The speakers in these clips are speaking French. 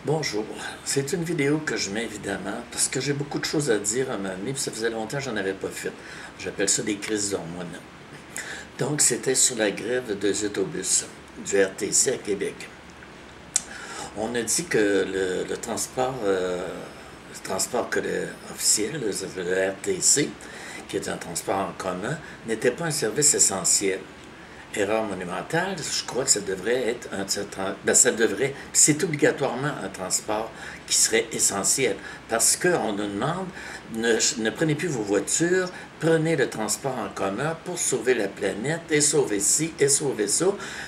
Bonjour, c'est une vidéo que je mets évidemment parce que j'ai beaucoup de choses à dire à ma vie, puis ça faisait longtemps que j'en avais pas fait. J'appelle ça des crises d'hormones. Donc c'était sur la grève des autobus du RTC à Québec. On a dit que le transport officiel, le RTC, qui est un transport en commun, n'était pas un service essentiel. Erreur monumentale, je crois que ça devrait être c'est obligatoirement un transport qui serait essentiel parce qu'on nous demande ne prenez plus vos voitures, prenez le transport en commun pour sauver la planète et sauver ci et sauver ça.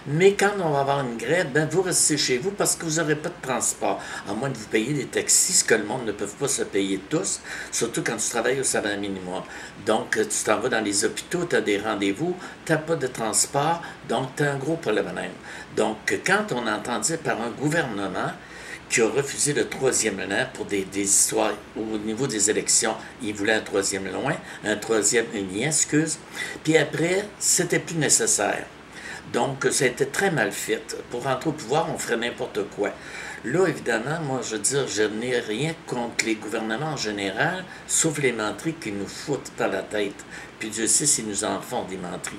Mais quand on va avoir une grève, ben vous restez chez vous parce que vous n'aurez pas de transport, à moins de vous payer des taxis, ce que le monde ne peut pas se payer tous, surtout quand tu travailles au salaire minimum. Donc tu t'en vas dans les hôpitaux, tu as des rendez-vous, tu n'as pas de transport, donc tu as un gros problème. Donc quand on entend dire par un gouvernement qui a refusé le troisième lien pour des histoires au niveau des élections. Il voulait un troisième lien, excuse. Puis après, c'était plus nécessaire. Donc, ça a été très mal fait. Pour rentrer au pouvoir, on ferait n'importe quoi. Là, évidemment, moi, je veux dire, je n'ai rien contre les gouvernements en général, sauf les menteries qui nous foutent par la tête. Puis Dieu sait s'ils nous en font des menteries.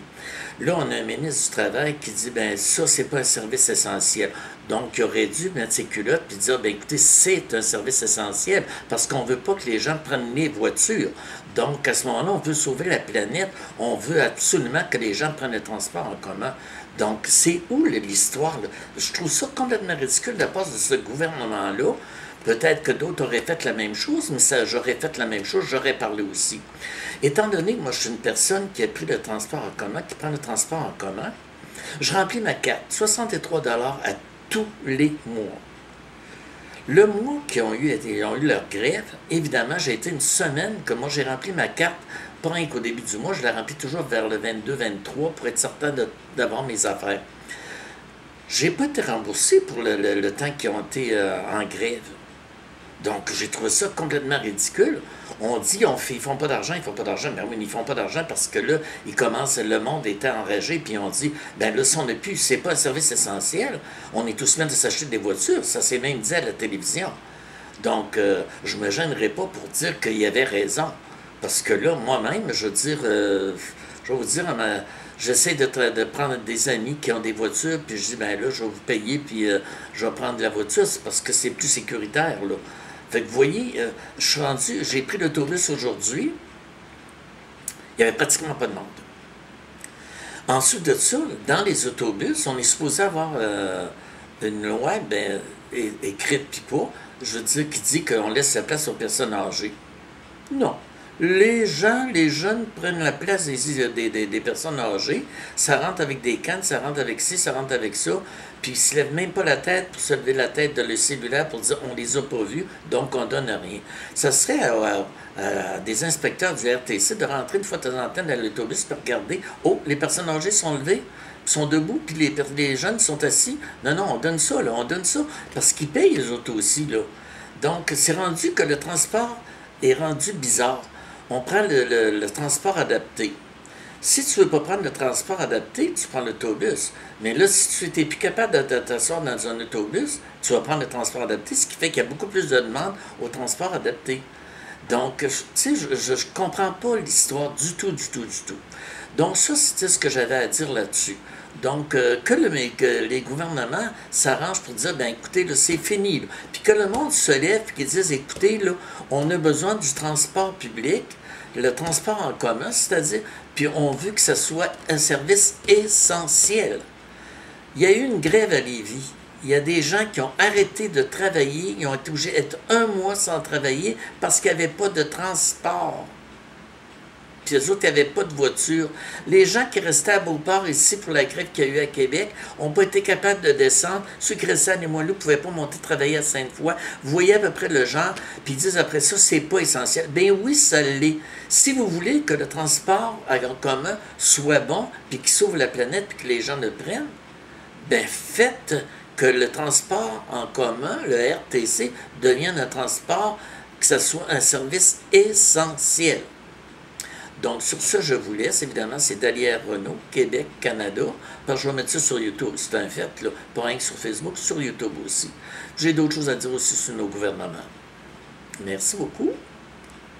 Là, on a un ministre du Travail qui dit, ben ça, c'est pas un service essentiel. Donc, il aurait dû mettre ses culottes puis dire, ben écoutez, c'est un service essentiel parce qu'on veut pas que les gens prennent les voitures. Donc, à ce moment-là, on veut sauver la planète. On veut absolument que les gens prennent le transport en commun. Donc, c'est où l'histoire? Je trouve ça complètement ridicule de la part de ce gouvernement-là. Peut-être que d'autres auraient fait la même chose, mais ça, j'aurais fait la même chose, j'aurais parlé aussi. Étant donné que moi, je suis une personne qui a pris le transport en commun, qui prend le transport en commun, je remplis ma carte, 63 à tous les mois. Le mois qu'ils ont eu leur grève, évidemment, j'ai été une semaine que moi, j'ai rempli ma carte, pas rien qu'au début du mois, je la remplis toujours vers le 22-23 pour être certain d'avoir mes affaires. J'ai pas été remboursé pour le temps qu'ils ont été en grève. Donc, j'ai trouvé ça complètement ridicule. On dit, ils font pas d'argent, ils font pas d'argent. Mais oui, ils font pas d'argent parce que là, le monde était enragé, puis on dit, ben là, si on n'a plus, c'est pas un service essentiel, on est tous même de s'acheter des voitures. Ça s'est même dit à la télévision. Donc, je me gênerai pas pour dire qu'il y avait raison. Parce que là, moi-même, je veux dire, je vais vous dire, j'essaie de prendre des amis qui ont des voitures, puis je dis, ben là, je vais vous payer, puis je vais prendre la voiture, c'est parce que c'est plus sécuritaire, là. Fait que vous voyez, j'ai pris l'autobus aujourd'hui, il n'y avait pratiquement pas de monde. Ensuite de ça, dans les autobus, on est supposé avoir une loi écrite puis pas, je veux dire, qui dit qu'on laisse la place aux personnes âgées. Non. Les jeunes prennent la place des personnes âgées, ça rentre avec des cannes, ça rentre avec ci, ça rentre avec ça, puis ils ne se lèvent même pas la tête pour se lever la tête de le cellulaire pour dire on les a pas vus, donc on donne rien. Ça serait à des inspecteurs du RTC de rentrer une fois de temps en temps dans l'autobus pour regarder, oh, les personnes âgées sont levées, sont debout, puis les jeunes sont assis. Non, non, on donne ça, là, on donne ça, parce qu'ils payent les autos aussi, là. Donc, c'est rendu que le transport est rendu bizarre. On prend le transport adapté. Si tu ne veux pas prendre le transport adapté, tu prends l'autobus. Mais là, si tu n'es plus capable de t'asseoir dans un autobus, tu vas prendre le transport adapté, ce qui fait qu'il y a beaucoup plus de demandes au transport adapté. Donc, tu sais, je ne comprends pas l'histoire du tout, du tout, du tout. Donc, ça, c'était ce que j'avais à dire là-dessus. Donc, que les gouvernements s'arrangent pour dire, ben écoutez, là, c'est fini. Là. Puis que le monde se lève et qu'ils disent, écoutez, là, on a besoin du transport public, le transport en commun, c'est-à-dire, puis on veut que ce soit un service essentiel. Il y a eu une grève à Lévis. Il y a des gens qui ont arrêté de travailler, ils ont été obligés d'être un mois sans travailler parce qu'il n'y avait pas de transport. Puis eux autres, il n'y avait pas de voiture. Les gens qui restaient à Beauport ici pour la grève qu'il y a eu à Québec n'ont pas été capables de descendre. Ceux qui restaient à Limoilou ne pouvaient pas monter travailler à Sainte-Foy. Vous voyez à peu près le genre, puis ils disent après ça, c'est pas essentiel. Ben oui, ça l'est. Si vous voulez que le transport en commun soit bon, puis qu'il sauve la planète, puis que les gens le prennent, ben faites que le transport en commun, le RTC, devienne un transport, que ce soit un service essentiel. Donc, sur ça, je vous laisse. Évidemment, c'est Dalière Renault, Québec, Canada. Parce que je vais mettre ça sur YouTube. C'est un fait, là. Pas rien que sur Facebook, sur YouTube aussi. J'ai d'autres choses à dire aussi sur nos gouvernements. Merci beaucoup.